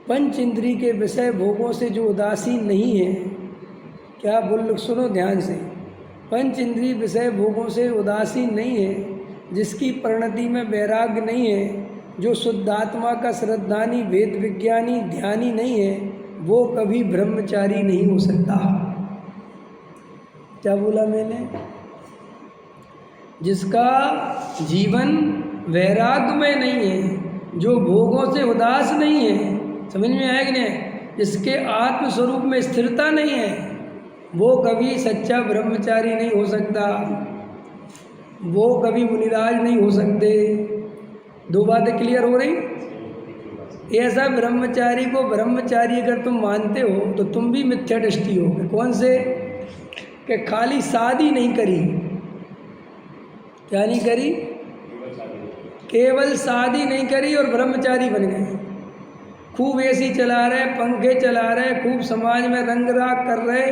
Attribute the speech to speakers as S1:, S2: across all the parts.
S1: पंच इंद्री के विषय भोगों से जो उदासीन नहीं है, क्या बोल, सुनो ध्यान से, पंच इंद्री विषय भोगों से उदासीन नहीं है, जिसकी परिणति में वैराग्य नहीं है, जो शुद्धात्मा का श्रद्धानी वेद विज्ञानी ध्यानी नहीं है, वो कभी ब्रह्मचारी नहीं हो सकता। क्या बोला मैंने? जिसका जीवन वैराग्य में नहीं है, जो भोगों से उदास नहीं है, समझ में आया कि नहीं, जिसके आत्म स्वरूप में स्थिरता नहीं है, वो कभी सच्चा ब्रह्मचारी नहीं हो सकता, वो कभी मुनिराज नहीं हो सकते। दो बातें क्लियर हो रही? ऐसा ब्रह्मचारी को ब्रह्मचारी अगर तुम मानते हो तो तुम भी मिथ्या दृष्टि हो। कौन से? कि खाली शादी नहीं करी, क्या नहीं करी? केवल शादी नहीं करी और ब्रह्मचारी बन गए, खूब एसी चला रहे, पंखे चला रहे, खूब समाज में रंग राग कर रहे,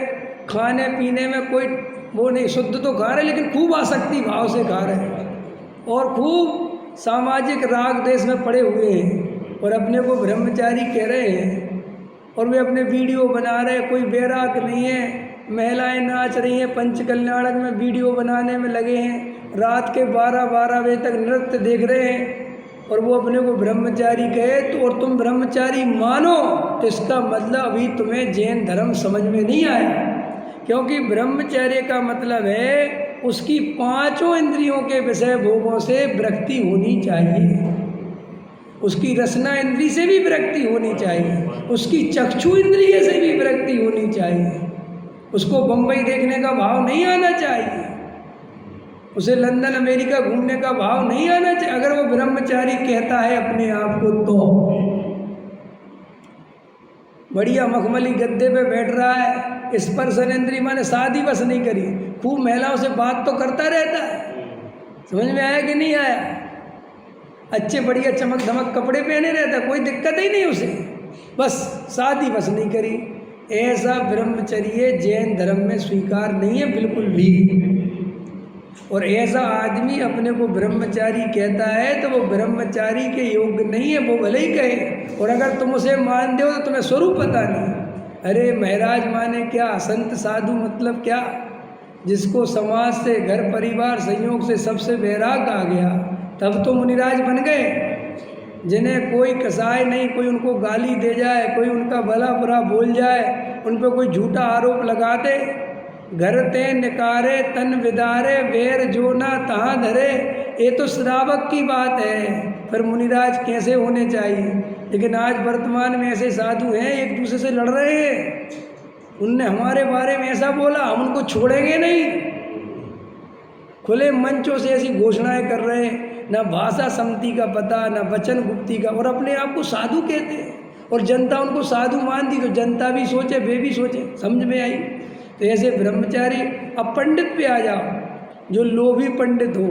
S1: खाने पीने में कोई वो नहीं, शुद्ध तो खा रहे लेकिन खूब आसक्ति भाव से खा रहे हैं और खूब सामाजिक राग देश में पड़े हुए हैं और अपने को ब्रह्मचारी कह रहे हैं और वे अपने वीडियो बना रहे हैं। कोई बैराग नहीं है, महिलाएं नाच रही हैं, पंच कल्याणक में वीडियो बनाने में लगे हैं, रात के 12-12 बजे तक नृत्य देख रहे हैं और वो अपने को ब्रह्मचारी कहे तो, और तुम ब्रह्मचारी मानो तो इसका मतलब अभी तुम्हें जैन धर्म समझ में नहीं आया। क्योंकि ब्रह्मचर्य का मतलब है उसकी पांचों इंद्रियों के विषय भोगों से विरक्ति होनी चाहिए, उसकी रसना इंद्री से भी विरक्ति होनी चाहिए, उसकी चक्षु इंद्रिय से भी विरक्ति होनी चाहिए, उसको बम्बई देखने का भाव नहीं आना चाहिए, उसे लंदन अमेरिका घूमने का भाव नहीं आना चाहिए। अगर वो ब्रह्मचारी कहता है अपने आप को तो बढ़िया मखमली गद्दे पे बैठ रहा है, स्पर्शन इंद्री माने शादी बस नहीं करी, खूब महिलाओं से बात तो करता रहता है, समझ में आया कि नहीं आया? अच्छे बढ़िया चमक धमक कपड़े पहने रहता है, कोई दिक्कत ही नहीं उसे, बस शादी बस नहीं करी। ऐसा ब्रह्मचर्य जैन धर्म में स्वीकार नहीं है बिल्कुल भी। और ऐसा आदमी अपने को ब्रह्मचारी कहता है तो वो ब्रह्मचारी के योग्य नहीं है, वो भले ही कहे। और अगर तुम उसे मानते हो तो तुम्हें स्वरूप पता नहीं। अरे महाराज माने क्या, संत साधु मतलब क्या? जिसको समाज से, घर परिवार संयोग से सबसे वैराग आ गया, तब तो मुनिराज बन गए। जिन्हें कोई कसाय नहीं, कोई उनको गाली दे जाए, कोई उनका भला बुरा बोल जाए, उन पर कोई झूठा आरोप लगा दे, घर ते निकारे तन विदारे वेर जो ना तहाँ धरे, ये तो श्रावक की बात है। फिर मुनिराज कैसे होने चाहिए? लेकिन आज वर्तमान में ऐसे साधु हैं एक दूसरे से लड़ रहे हैं, उनने हमारे बारे में ऐसा बोला, हम उनको छोड़ेंगे नहीं। खुले मंचों से ऐसी घोषणाएं कर रहे हैं, ना भाषा समति का पता, ना वचन गुप्ती का, और अपने आप को साधु कहते हैं। और जनता उनको साधु मानती, तो जनता भी सोचे, वे भी सोचे, समझ में आई? तो ऐसे ब्रह्मचारी। अब पंडित पे आ जाओ, जो लोभी पंडित हो,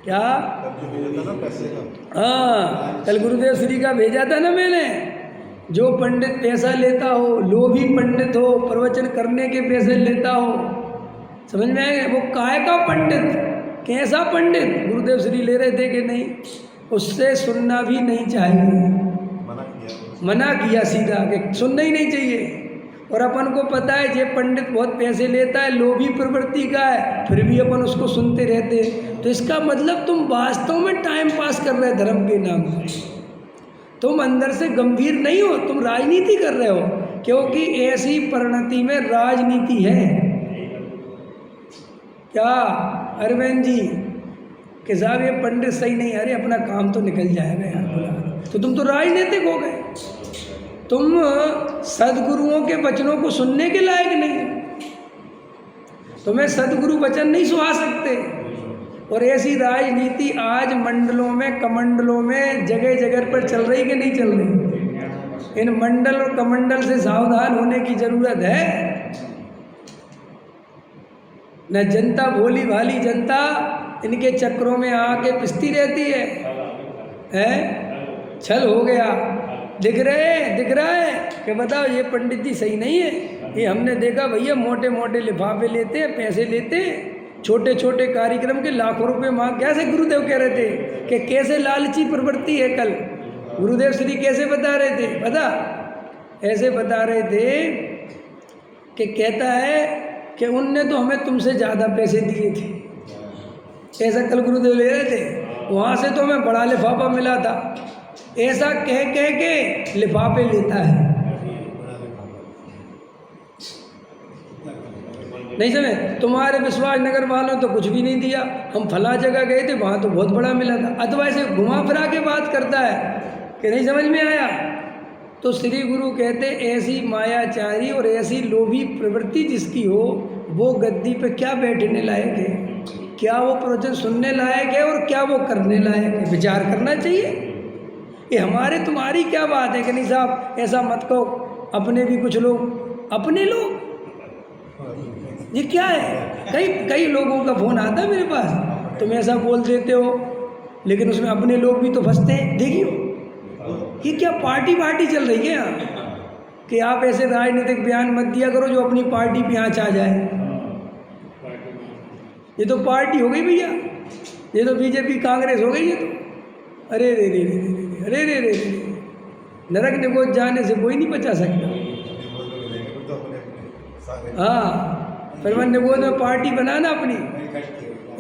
S1: क्या? हाँ, कल गुरुदेव श्री का भेजा था ना मैंने। जो पंडित पैसा लेता हो, लोभी पंडित हो, प्रवचन करने के पैसे लेता हो, समझ में आएगा? वो काय का पंडित, कैसा पंडित? गुरुदेव श्री ले रहे थे कि नहीं? उससे सुनना भी नहीं चाहिए, मना किया सीधा कि सुनना ही नहीं चाहिए। और अपन को पता है ये पंडित बहुत पैसे लेता है, लोभी प्रवृत्ति का है, फिर भी अपन उसको सुनते रहते हैं। तो इसका मतलब तुम वास्तव में टाइम पास कर रहे हो धर्म के नाम पर, तुम अंदर से गंभीर नहीं हो, तुम राजनीति कर रहे हो। क्योंकि ऐसी परिणति में राजनीति है। क्या अरविंद जी कि साहब ये पंडित सही नहीं, अरे अपना काम तो निकल जाएगा यार बोला, तो तुम तो राजनीतिक हो गए। तुम सदगुरुओं के वचनों को सुनने के लायक नहीं, तुम्हें सदगुरु वचन नहीं सुहा सकते। और ऐसी राजनीति आज मंडलों में, कमंडलों में, जगह जगह पर चल रही कि नहीं चल रही? इन मंडल और कमंडल से सावधान होने की जरूरत है। न जनता, भोली भाली जनता इनके चक्रों में आके पिसती रहती है? छल हो गया। दिख रहा है कि बताओ ये पंडित जी सही नहीं है। ये हमने देखा भैया, मोटे मोटे लिफाफे लेते हैं, पैसे लेते हैं, छोटे छोटे कार्यक्रम के लाखों रुपए मांग। कैसे गुरुदेव कह रहे थे कि कैसे लालची प्रवृत्ति है कल, गुरुदेव श्री कैसे बता रहे थे पता? ऐसे बता रहे थे कि कहता है कि उनने तो हमें तुमसे ज़्यादा पैसे दिए थे। ऐसा कल गुरुदेव ले रहे थे, वहाँ से तो हमें बड़ा लिफाफा मिला था। ऐसा कह कह के लिफाफे लेता है। नहीं समझे? तुम्हारे विश्वास नगर वालों तो कुछ भी नहीं दिया, हम फला जगह गए थे वहाँ तो बहुत बड़ा मिला था। अथवा ऐसे घुमा फिरा के बात करता है कि नहीं समझ में आया। तो श्री गुरु कहते ऐसी मायाचारी और ऐसी लोभी प्रवृत्ति जिसकी हो वो गद्दी पे क्या बैठने लायक है, क्या वो प्रवचन सुनने लायक है और क्या वो करने लायक है? विचार करना चाहिए। ये हमारे तुम्हारी क्या बात है कि नहीं साहब ऐसा मत कहो, अपने भी कुछ लोग अपने लोग, ये क्या है? कई लोगों का फोन आता है मेरे पास, तुम ऐसा बोल देते हो लेकिन उसमें अपने लोग भी तो फंसते हैं। देखियो ये क्या पार्टी चल रही है यहाँ कि आप ऐसे राजनीतिक बयान मत दिया करो जो अपनी पार्टी पे आँच आ जाए। ये तो पार्टी हो गई भैया, ये तो बीजेपी कांग्रेस हो गई। ये तो अरे रे रे रे रे अरे रे रे रे नरक निगोद जाने से कोई नहीं बचा सकता। हाँ फिर मन निगोद में पार्टी बनाना अपनी,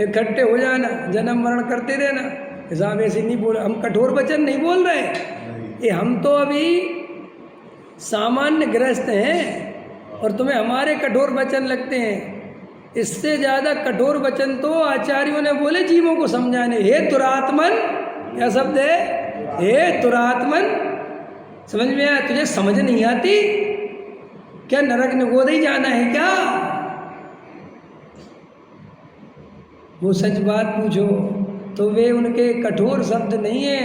S1: इकट्ठे हो जाना, जन्म मरण करते रहना। साहब ऐसे नहीं बोल, हम कठोर वचन नहीं बोल रहे, ये हम तो अभी सामान्य गृहस्थ हैं और तुम्हें हमारे कठोर वचन लगते हैं। इससे ज़्यादा कठोर वचन तो आचार्यों ने बोले जीवों को समझाने। हे दुरात्मन, क्या शब्द है? हे दुरात्मन, समझ में आया? तुझे समझ नहीं आती क्या? नरक निगोद ही जाना है क्या? वो सच बात पूछो तो वे उनके कठोर शब्द नहीं है,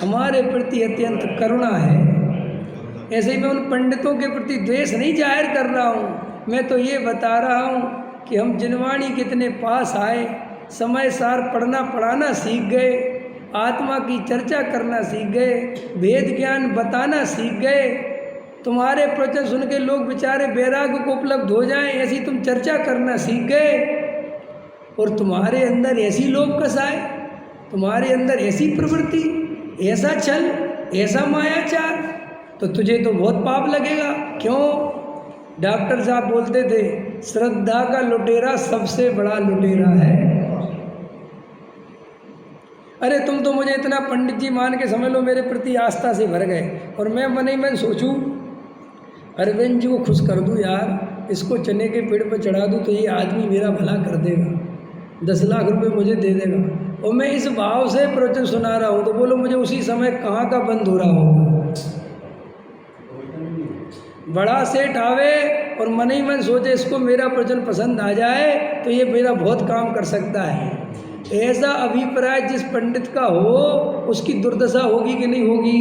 S1: हमारे प्रति अत्यंत करुणा है। ऐसे ही मैं उन पंडितों के प्रति द्वेष नहीं जाहिर कर रहा हूँ, मैं तो ये बता रहा हूँ कि हम जिनवाणी कितने पास आए, समय सार पढ़ना पढ़ाना सीख गए, आत्मा की चर्चा करना सीख गए, वेद ज्ञान बताना सीख गए। तुम्हारे प्रवचन सुन के लोग बेचारे वैराग्य को उपलब्ध हो जाएं, ऐसी तुम चर्चा करना सीख गए। और तुम्हारे अंदर ऐसी लोभ कसाए, तुम्हारे अंदर ऐसी प्रवृत्ति, ऐसा छल, ऐसा मायाचार, तो तुझे तो बहुत पाप लगेगा। क्यों? डॉक्टर साहब बोलते थे श्रद्धा का लुटेरा सबसे बड़ा लुटेरा है। अरे तुम तो मुझे इतना पंडित जी मान के समझ लो मेरे प्रति आस्था से भर गए, और मैं मन ही मन सोचूं अरविंद जी को खुश कर दूं यार, इसको चने के पेड़ पर चढ़ा दूं तो ये आदमी मेरा भला कर देगा, 10 लाख रुपए मुझे दे देगा, और मैं इस भाव से प्रवचन सुना रहा हूँ तो बोलो मुझे उसी समय कहाँ का बंद हो रहा होगा। बड़ा सेठ आवे और मन ही मन सोचे इसको मेरा प्रवचन पसंद आ जाए तो ये मेरा बहुत काम कर सकता है, ऐसा अभिप्राय जिस पंडित का हो उसकी दुर्दशा होगी कि नहीं होगी?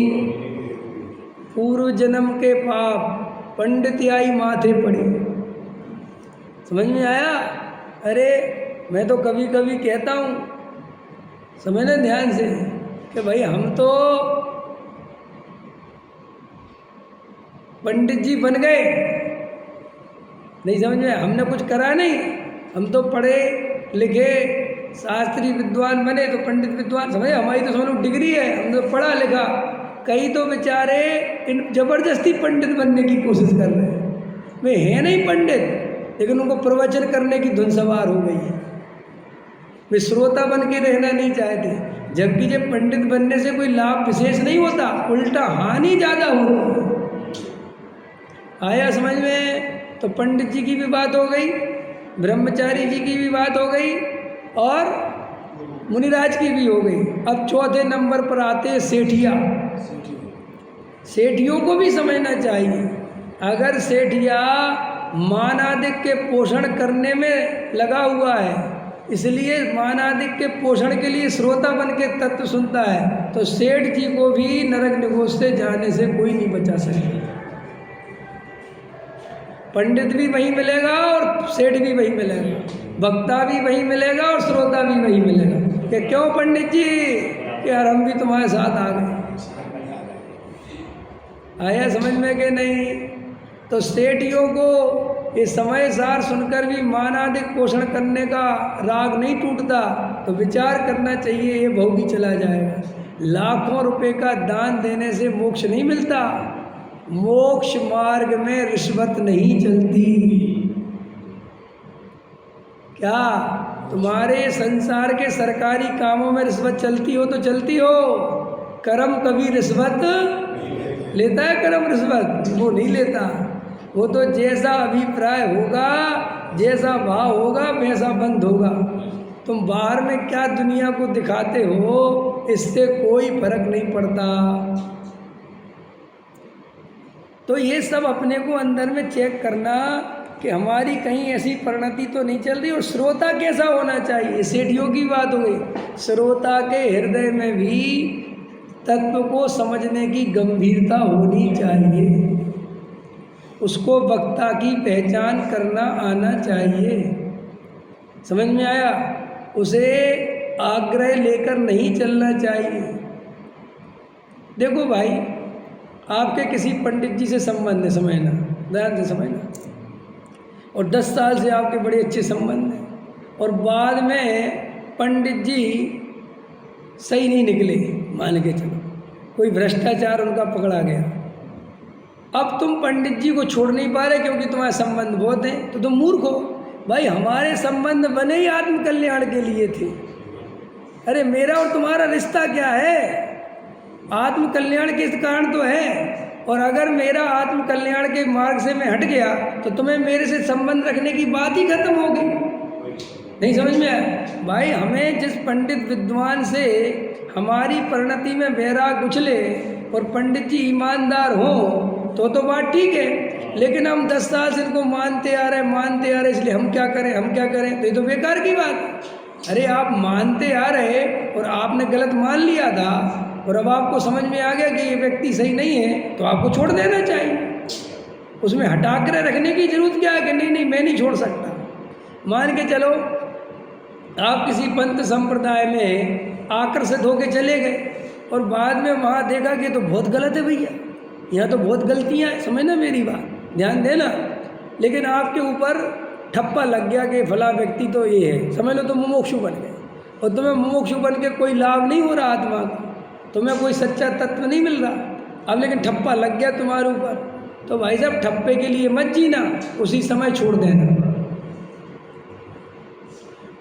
S1: पूर्व जन्म के पाप पंडित आई माथे पड़ी। समझ में आया? अरे मैं तो कभी कभी कहता हूँ, समझना ध्यान से, कि भाई हम तो पंडित जी बन गए, नहीं समझ में? हमने कुछ करा नहीं, हम तो पढ़े लिखे शास्त्री विद्वान बने तो पंडित विद्वान समझे, हमारी तो समझ लो डिग्री है, हम तो पढ़ा लिखा। कई तो बेचारे इन जबरदस्ती पंडित बनने की कोशिश कर रहे हैं, वे हैं नहीं पंडित लेकिन उनको प्रवचन करने की धुन सवार हो गई है, वे श्रोता बन के रहना नहीं चाहते। जबकि जब पंडित बनने से कोई लाभ विशेष नहीं होता, उल्टा हानि ज़्यादा होती है। आया समझ में? तो पंडित जी की भी बात हो गई, ब्रह्मचारी जी की भी बात हो गई और मुनिराज की भी हो गई। अब चौथे नंबर पर आते हैं सेठिया। सेठियों को भी समझना चाहिए, अगर सेठिया मानादिक के पोषण करने में लगा हुआ है, इसलिए मानादिक के पोषण के लिए श्रोता बन के तत्व सुनता है, तो सेठ जी को भी नरक निगोद से जाने से कोई नहीं बचा सकता। पंडित भी वही मिलेगा और सेठ भी वही मिलेगा, वक्ता भी वही मिलेगा और श्रोता भी वही मिलेगा। कि क्यों पंडित जी, कि यार हम भी तुम्हारे साथ आ गए। आया समझ में कि नहीं? तो सेठियों को ये समय सार सुनकर भी मानादिक पोषण करने का राग नहीं टूटता, तो विचार करना चाहिए ये भोगी चला जाएगा। लाखों रुपए का दान देने से मोक्ष नहीं मिलता। मोक्ष मार्ग में रिश्वत नहीं चलती। क्या तुम्हारे संसार के सरकारी कामों में रिश्वत चलती हो तो चलती हो? कर्म कभी रिश्वत लेता है? कर्म रिश्वत वो नहीं लेता। वो तो जैसा अभिप्राय होगा, जैसा भाव होगा, वैसा बंद होगा। तुम बाहर में क्या दुनिया को दिखाते हो, इससे कोई फर्क नहीं पड़ता। तो ये सब अपने को अंदर में चेक करना कि हमारी कहीं ऐसी परिणति तो नहीं चल रही। और श्रोता कैसा होना चाहिए, सेठियों की बात हो गई। श्रोता के हृदय में भी तत्व को समझने की गंभीरता होनी चाहिए। उसको वक्ता की पहचान करना आना चाहिए। समझ में आया? उसे आग्रह लेकर नहीं चलना चाहिए। देखो भाई, आपके किसी पंडित जी से संबंध है, समझना, ध्यान से समझना, और 10 साल से आपके बड़े अच्छे संबंध हैं, और बाद में पंडित जी सही नहीं निकले, मान के चलो कोई भ्रष्टाचार उनका पकड़ा गया। अब तुम पंडित जी को छोड़ नहीं पा रहे क्योंकि तुम्हारे संबंध बहुत हैं, तो तुम मूर्ख हो। भाई हमारे संबंध बने ही आत्म कल्याण के लिए थे। अरे मेरा और तुम्हारा रिश्ता क्या है? आत्म कल्याण के कारण तो है। और अगर मेरा आत्म कल्याण के मार्ग से मैं हट गया तो तुम्हें मेरे से संबंध रखने की बात ही खत्म होगी। नहीं समझ में आया? भाई हमें जिस पंडित विद्वान से हमारी परिणति में वैराग उछले और पंडित जी ईमानदार हो तो बात ठीक है, लेकिन हम 10 साल से इनको मानते आ रहे इसलिए हम क्या करें, तो ये तो बेकार की बात है। अरे आप मानते आ रहे और आपने गलत मान लिया था, और अब आपको समझ में आ गया कि ये व्यक्ति सही नहीं है, तो आपको छोड़ देना चाहिए। उसमें हटा कर रखने की जरूरत क्या है कि नहीं मैं नहीं छोड़ सकता। मान के चलो आप किसी पंथ संप्रदाय में आकर्षित होकर चले गए और बाद में वहाँ देखा कि तो बहुत गलत है भैया, यहाँ तो बहुत गलतियाँ हैं, समझना मेरी बात, ध्यान देना। लेकिन आपके ऊपर ठप्पा लग गया कि फला व्यक्ति तो ये है, समझ लो तो मुमुक्षु बन गए, और तुम्हें मुमुक्षु बन के कोई लाभ नहीं हो रहा आत्मा का, तुम्हें कोई सच्चा तत्व नहीं मिल रहा। अब लेकिन ठप्पा लग गया तुम्हारे ऊपर, तो भाई साहब ठप्पे के लिए मत जीना, उसी समय छोड़ देना।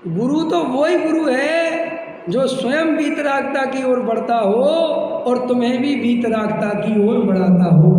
S1: गुरु तो वही गुरु है जो स्वयं वीतरागता की ओर बढ़ता हो और तुम्हें भी वीतरागता की ओर बढ़ाता हो।